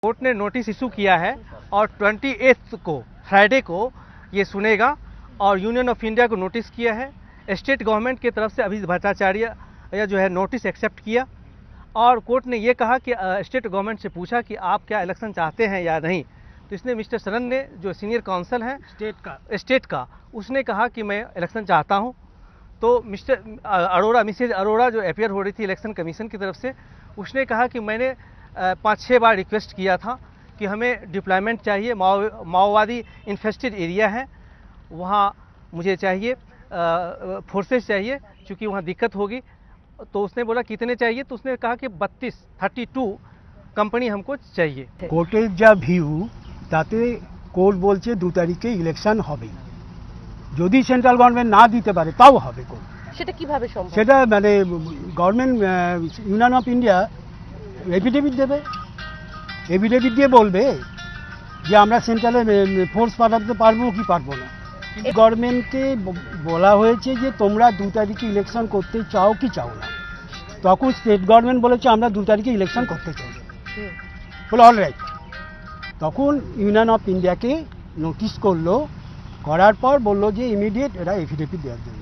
Court ने notice issue किया है और 28 को फ्राइडे को ये सुनेगा और यूनियन ऑफ इंडिया को नोटिस किया है। स्टेट गवर्नमेंट की तरफ से अभी भट्टाचार्य या जो है नोटिस एक्सेप्ट किया और कोर्ट ने ये कहा कि स्टेट गवर्नमेंट से पूछा कि आप क्या इलेक्शन चाहते हैं या नहीं। तो इसने मिस्टर सरन ने जो सीनियर काउंसिल है स्टेट का उसने कहा कि मैं इलेक्शन चाहता हूं। तो मिसेज अरोड़ा जो अपियर हो रही थी इलेक्शन कमीशन की तरफ से, उसने कहा कि मैंने 5-6 बार रिक्वेस्ट किया था कि हमें डिप्लॉयमेंट चाहिए, माओवादी इन्फेस्टेड एरिया है, वहाँ मुझे चाहिए फोर्सेस चाहिए क्योंकि वहाँ दिक्कत होगी। तो उसने बोला कितने चाहिए, तो उसने कहा कि 32 कंपनी हमको चाहिए। कोर्टेर जा ভিউ তাতে কোর্ট বলছে 2 তারিখে ইলেকশন হবে, যদি সেন্ট্রাল গভর্নমেন্ট না দিতে পারে তাও হবে। সেটা কিভাবে সম্ভব? সেটা মানে government union of India affidavit দেবে, এফিডেভিট দিয়ে বলবে যে আমরা সেন্ট্রালে ফোর্স পাঠাতে পারবো কি পারবো না। গভর্নমেন্টকে বলা হয়েছে যে তোমরা 2 তারিখে ইলেকশন করতে চাও কি চাও না, তখন স্টেট গভর্নমেন্ট বলেছে আমরা 2 তারিখে ইলেকশন করতে চাই, বলে অলরাইট। তখন ইউনিয়ন অফ ইন্ডিয়াকে নোটিশ করলো, করার পর বললো যে ইমিডিয়েট এরা এফিডেভিট দেওয়ার জন্য।